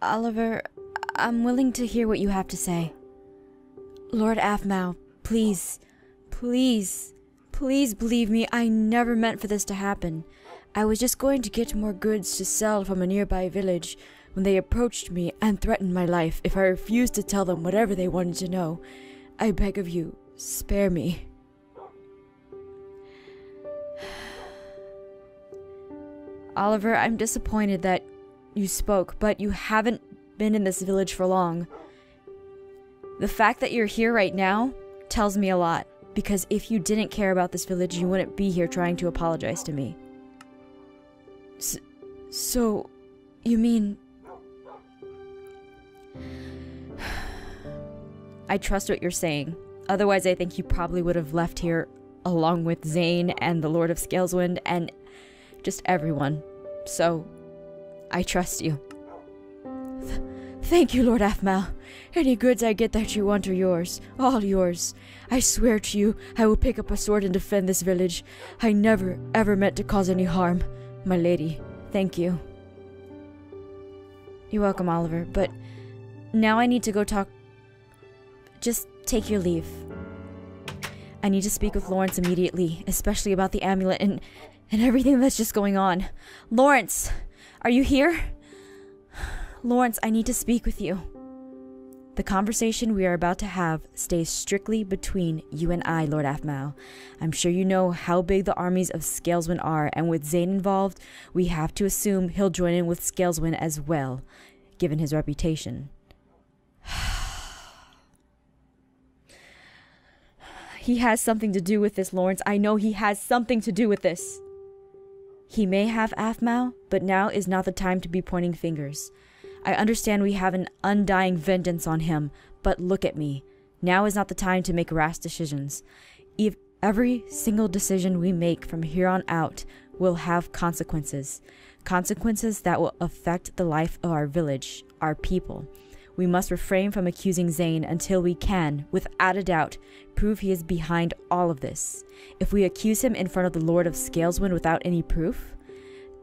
Oliver, I'm willing to hear what you have to say. Lord Aphmau, please, please, please believe me, I never meant for this to happen. I was just going to get more goods to sell from a nearby village when they approached me and threatened my life if I refused to tell them whatever they wanted to know. I beg of you, spare me. Oliver, I'm disappointed that you spoke, but you haven't been in this village for long. The fact that you're here right now tells me a lot, because if you didn't care about this village, you wouldn't be here trying to apologize to me. So, you mean... I trust what you're saying. Otherwise, I think you probably would have left here along with Zane and the Lord of Scaleswind and just everyone. So, I trust you. Thank you, Lord Aphmau. Any goods I get that you want are yours. All yours. I swear to you, I will pick up a sword and defend this village. I never, ever meant to cause any harm. My lady, thank you. You're welcome, Oliver, but now I need to go talk... Just take your leave. I need to speak with Lawrence immediately, especially about the amulet and everything that's just going on. Lawrence, are you here? Lawrence, I need to speak with you. The conversation we are about to have stays strictly between you and I, Lord Aphmau. I'm sure you know how big the armies of Scaleswind are, and with Zane involved, we have to assume he'll join in with Scaleswind as well, given his reputation. He has something to do with this, Lawrence. I know he has something to do with this. He may have, Aphmau, but now is not the time to be pointing fingers. I understand we have an undying vengeance on him, but look at me. Now is not the time to make rash decisions. Every single decision we make from here on out will have consequences. Consequences that will affect the life of our village, our people. We must refrain from accusing Zane until we can, without a doubt, prove he is behind all of this. If we accuse him in front of the Lord of Scaleswind without any proof,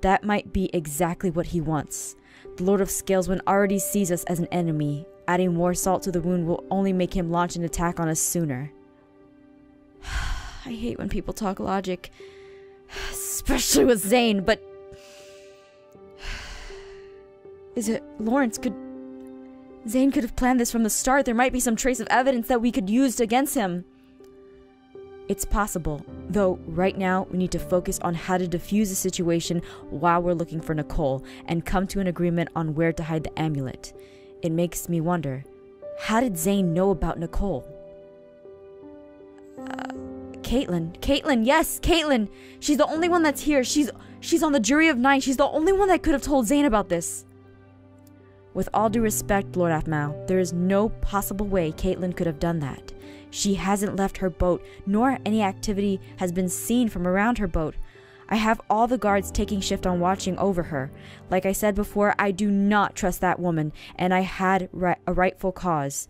that might be exactly what he wants. The Lord of Scaleswind already sees us as an enemy. Adding more salt to the wound will only make him launch an attack on us sooner. I hate when people talk logic, especially with Zane, but... Is it... Lawrence, Zane could have planned this from the start. There might be some trace of evidence that we could use against him. It's possible, though right now we need to focus on how to defuse the situation while we're looking for Nicole and come to an agreement on where to hide the amulet. It makes me wonder, how did Zane know about Nicole? Caitlin, yes, Caitlin! She's the only one that's here. She's on the jury of 9. She's the only one that could have told Zane about this. With all due respect, Lord Aphmau, there is no possible way Caitlin could have done that. She hasn't left her boat, nor any activity has been seen from around her boat. I have all the guards taking shift on watching over her. Like I said before, I do not trust that woman, and I had a rightful cause.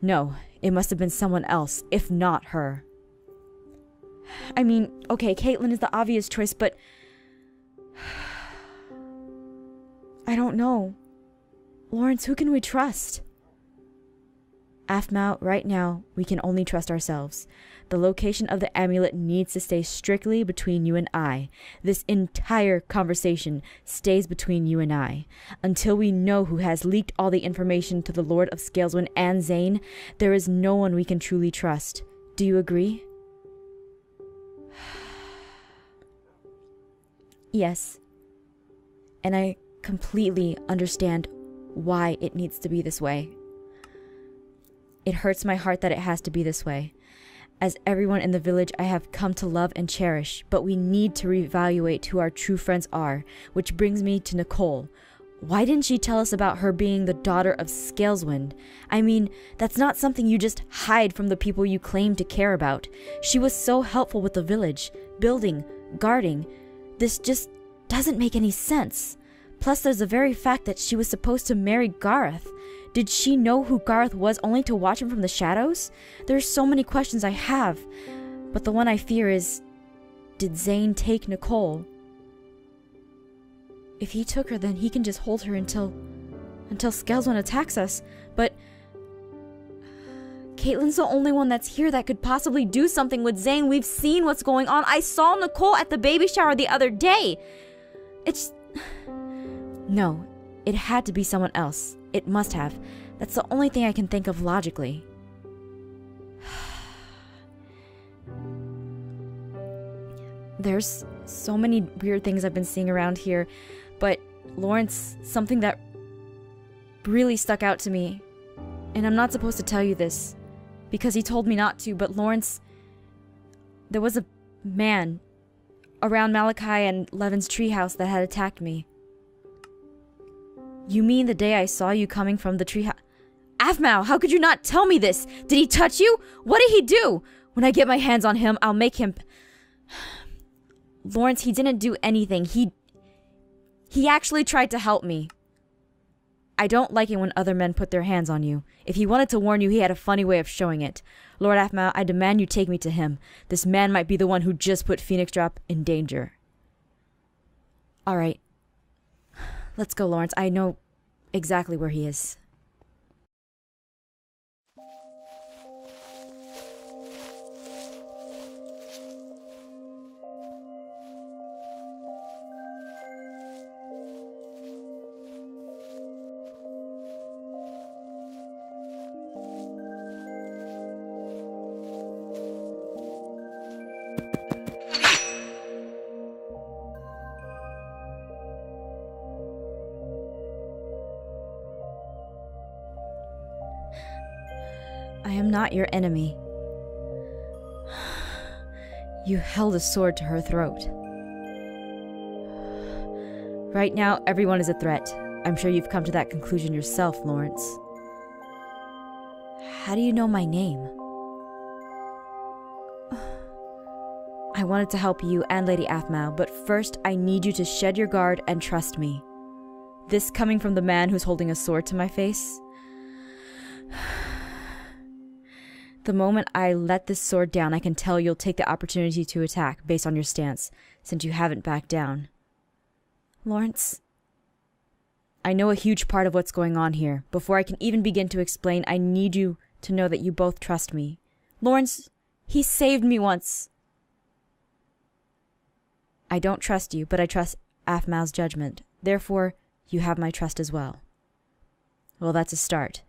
No, it must have been someone else, if not her. I mean, okay, Caitlin is the obvious choice, but... I don't know. Lawrence, who can we trust? Aphmau, right now, we can only trust ourselves. The location of the amulet needs to stay strictly between you and I. This entire conversation stays between you and I. Until we know who has leaked all the information to the Lord of Scaleswind and Zane, there is no one we can truly trust. Do you agree? Yes. And I completely understand why it needs to be this way. It hurts my heart that it has to be this way. As everyone in the village I have come to love and cherish, but we need to reevaluate who our true friends are, which brings me to Nicole. Why didn't she tell us about her being the daughter of Scaleswind? I mean, that's not something you just hide from the people you claim to care about. She was so helpful with the village, building, guarding. This just doesn't make any sense. Plus, there's the very fact that she was supposed to marry Gareth. Did she know who Gareth was only to watch him from the shadows? There's so many questions I have. But the one I fear is, did Zane take Nicole? If he took her, then he can just hold her until until Scaleswind attacks us, but Caitlin's the only one that's here that could possibly do something with Zane. We've seen what's going on. I saw Nicole at the baby shower the other day. No, it had to be someone else. It must have. That's the only thing I can think of logically. There's so many weird things I've been seeing around here, but Lawrence, something that really stuck out to me, and I'm not supposed to tell you this, because he told me not to, but Lawrence, there was a man around Malachi and Levin's treehouse that had attacked me. You mean the day I saw you coming from the treehouse? Aphmau, how could you not tell me this? Did he touch you? What did he do? When I get my hands on him, I'll make him... Lawrence, he didn't do anything. He actually tried to help me. I don't like it when other men put their hands on you. If he wanted to warn you, he had a funny way of showing it. Lord Aphmau, I demand you take me to him. This man might be the one who just put Phoenix Drop in danger. All right. Let's go, Lawrence. I know exactly where he is. I am not your enemy. You held a sword to her throat. Right now, everyone is a threat. I'm sure you've come to that conclusion yourself, Lawrence. How do you know my name? I wanted to help you and Lady Aphmau, but first I need you to shed your guard and trust me. This coming from the man who's holding a sword to my face? The moment I let this sword down, I can tell you'll take the opportunity to attack based on your stance, since you haven't backed down. Lawrence, I know a huge part of what's going on here. Before I can even begin to explain, I need you to know that you both trust me. Lawrence, he saved me once. I don't trust you, but I trust Aphmau's judgment. Therefore, you have my trust as well. Well, that's a start.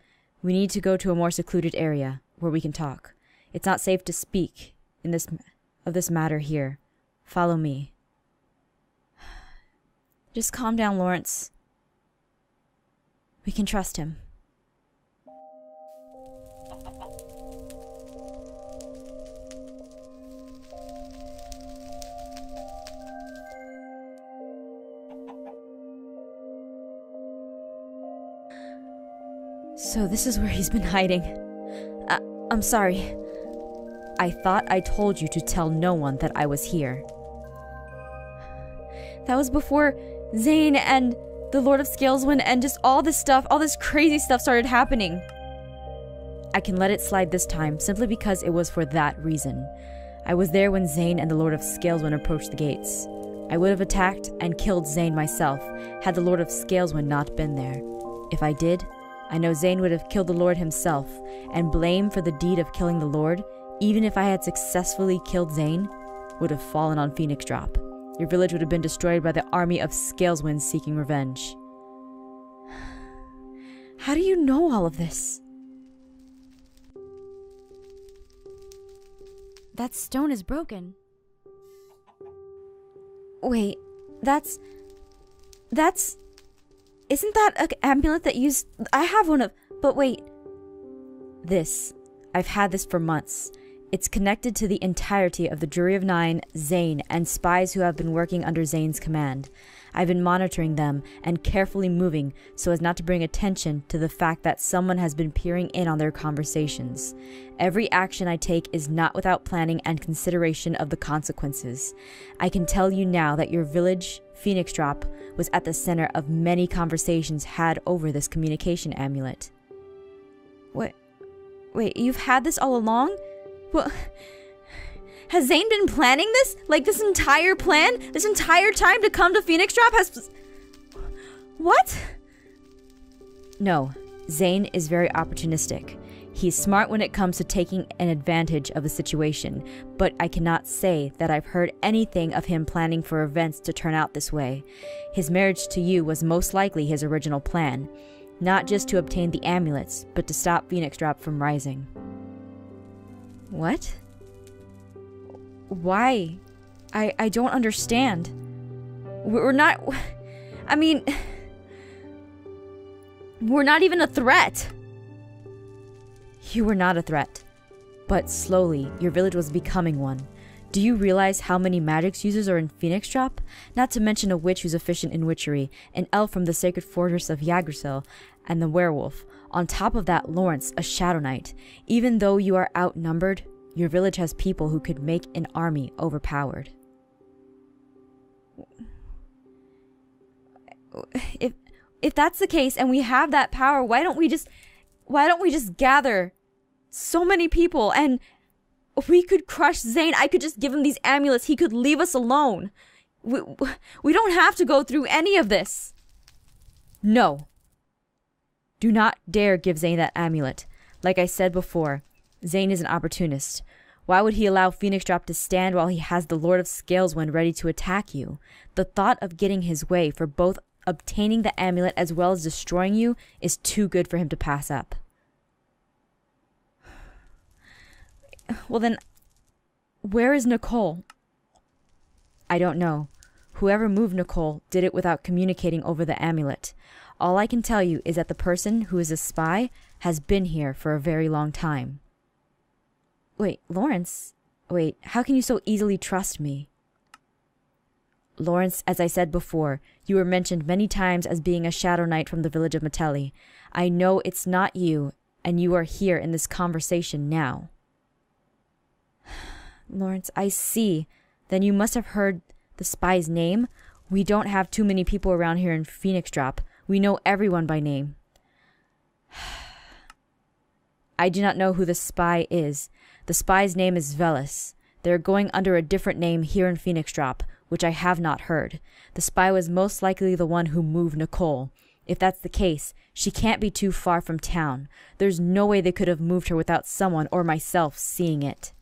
We need to go to a more secluded area where we can talk. It's not safe to speak of this matter here. Follow me. Just calm down, Lawrence. We can trust him. So this is where he's been hiding. I'm sorry. I thought I told you to tell no one that I was here. That was before Zane and the Lord of Scaleswind and just all this crazy stuff started happening. I can let it slide this time, simply because it was for that reason. I was there when Zane and the Lord of Scaleswind approached the gates. I would have attacked and killed Zane myself, had the Lord of Scaleswind not been there. If I did, I know Zane would have killed the Lord himself, and blame for the deed of killing the Lord, even if I had successfully killed Zane, would have fallen on Phoenix Drop. Your village would have been destroyed by the army of Scaleswind seeking revenge. How do you know all of this? That stone is broken. Wait, isn't that an amulet that used... I have one of... But wait. I've had this for months. It's connected to the entirety of the Jury of Nine, Zane, and spies who have been working under Zane's command. I've been monitoring them and carefully moving so as not to bring attention to the fact that someone has been peering in on their conversations. Every action I take is not without planning and consideration of the consequences. I can tell you now that your village, Phoenix Drop, was at the center of many conversations had over this communication amulet. Wait, you've had this all along? Well, has Zane been planning this? Like this entire plan? This entire time to come to Phoenix Drop has... What? No, Zane is very opportunistic. He's smart when it comes to taking an advantage of the situation, but I cannot say that I've heard anything of him planning for events to turn out this way. His marriage to you was most likely his original plan, not just to obtain the amulets, but to stop Phoenix Drop from rising. What? Why? I don't understand. We're not... I mean... We're not even a threat! You were not a threat. But slowly, your village was becoming one. Do you realize how many magics users are in Phoenix Drop? Not to mention a witch who's efficient in witchery, an elf from the sacred fortress of Yggdrasil, and the werewolf. On top of that, Lawrence, a Shadow Knight. Even though you are outnumbered, your village has people who could make an army overpowered. If that's the case and we have that power, why don't we just gather so many people and we could crush Zane? I could just give him these amulets. He could leave us alone. We don't have to go through any of this. No. Do not dare give Zane that amulet. Like I said before, Zane is an opportunist. Why would he allow Phoenix Drop to stand while he has the Lord of Scales when ready to attack you? The thought of getting his way for both obtaining the amulet as well as destroying you is too good for him to pass up. Well then, where is Nicole? I don't know. Whoever moved Nicole did it without communicating over the amulet. All I can tell you is that the person who is a spy has been here for a very long time. Wait, Lawrence? Wait, how can you so easily trust me? Lawrence, as I said before, you were mentioned many times as being a Shadow Knight from the village of Metelli. I know it's not you, and you are here in this conversation now. Lawrence, I see. Then you must have heard the spy's name? We don't have too many people around here in Phoenix Drop. We know everyone by name. I do not know who the spy is. The spy's name is Velis. They're going under a different name here in Phoenix Drop, which I have not heard. The spy was most likely the one who moved Nicole. If that's the case, she can't be too far from town. There's no way they could have moved her without someone or myself seeing it.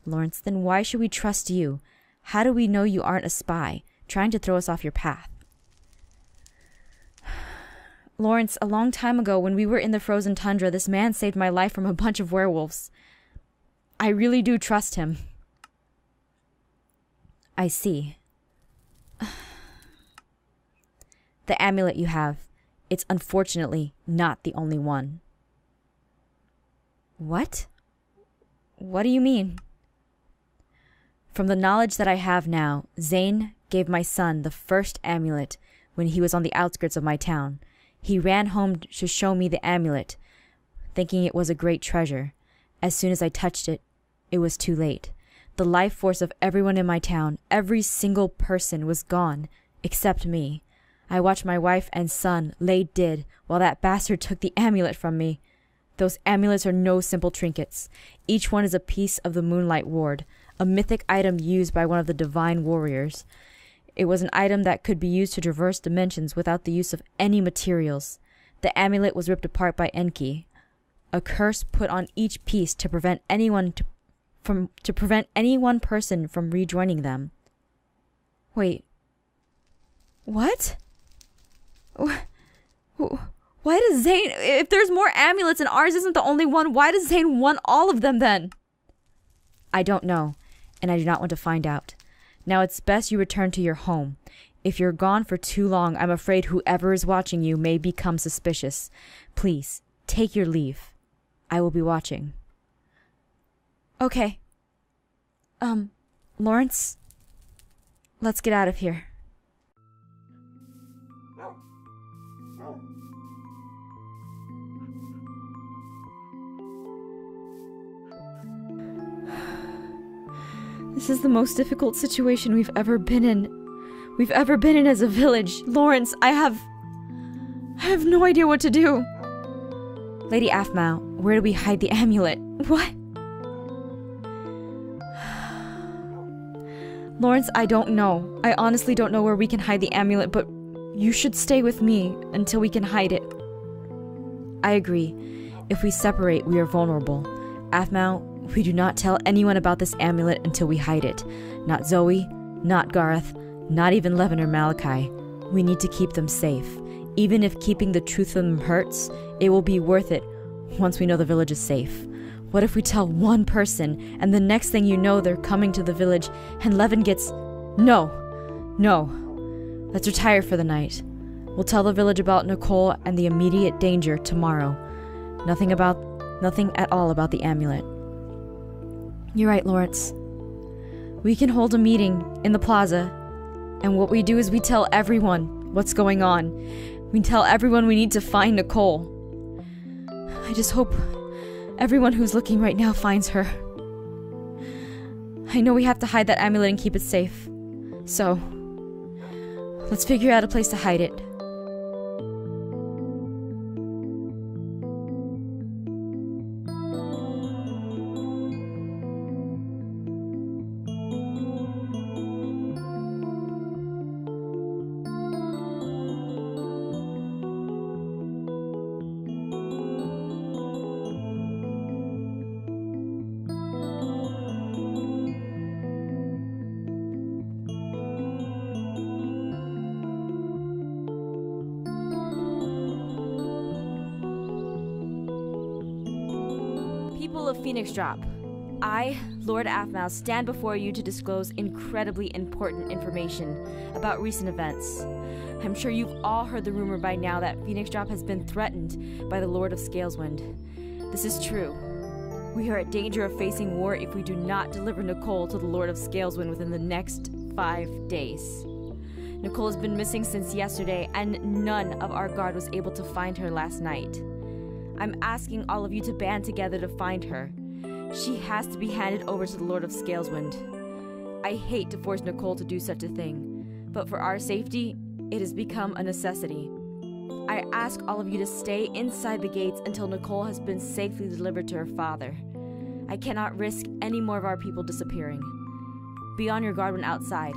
Lawrence, then why should we trust you? How do we know you aren't a spy, trying to throw us off your path? Lawrence, a long time ago when we were in the frozen tundra, this man saved my life from a bunch of werewolves. I really do trust him. I see. The amulet you have, it's unfortunately not the only one. What? What do you mean? From the knowledge that I have now, Zane gave my son the first amulet when he was on the outskirts of my town. He ran home to show me the amulet, thinking it was a great treasure. As soon as I touched it, it was too late. The life force of everyone in my town, every single person was gone, except me. I watched my wife and son lay dead while that bastard took the amulet from me. Those amulets are no simple trinkets. Each one is a piece of the Moonlight Ward, a mythic item used by one of the divine warriors. It was an item that could be used to traverse dimensions without the use of any materials. The amulet was ripped apart by Enki, a curse put on each piece to prevent any one person from rejoining them. Wait. What? Why does Zane... If there's more amulets and ours isn't the only one, why does Zane want all of them then? I don't know, and I do not want to find out. Now it's best you return to your home. If you're gone for too long, I'm afraid whoever is watching you may become suspicious. Please, take your leave. I will be watching. Okay. Lawrence? Let's get out of here. This is the most difficult situation we've ever been in. We've ever been in as a village. Lawrence, I have no idea what to do. Lady Aphmau, where do we hide the amulet? What? Lawrence, I don't know. I honestly don't know where we can hide the amulet, but you should stay with me until we can hide it. I agree. If we separate, we are vulnerable. Aphmau, we do not tell anyone about this amulet until we hide it. Not Zoe, not Gareth, not even Levin or Malachi. We need to keep them safe. Even if keeping the truth from them hurts, it will be worth it once we know the village is safe. What if we tell one person, and the next thing you know, they're coming to the village, and Levin gets... No. Let's retire for the night. We'll tell the village about Nicole and the immediate danger tomorrow. Nothing at all about the amulet. You're right, Lawrence. We can hold a meeting in the plaza, and what we do is we tell everyone what's going on. We tell everyone we need to find Nicole. I just hope everyone who's looking right now finds her. I know we have to hide that amulet and keep it safe. So, let's figure out a place to hide it. People of Phoenix Drop, I, Lord Aphmau, stand before you to disclose incredibly important information about recent events. I'm sure you've all heard the rumor by now that Phoenix Drop has been threatened by the Lord of Scaleswind. This is true. We are at danger of facing war if we do not deliver Nicole to the Lord of Scaleswind within the next 5 days. Nicole has been missing since yesterday, and none of our guard was able to find her last night. I'm asking all of you to band together to find her. She has to be handed over to the Lord of Scaleswind. I hate to force Nicole to do such a thing, but for our safety, it has become a necessity. I ask all of you to stay inside the gates until Nicole has been safely delivered to her father. I cannot risk any more of our people disappearing. Be on your guard when outside.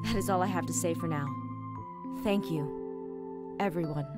That is all I have to say for now. Thank you, everyone.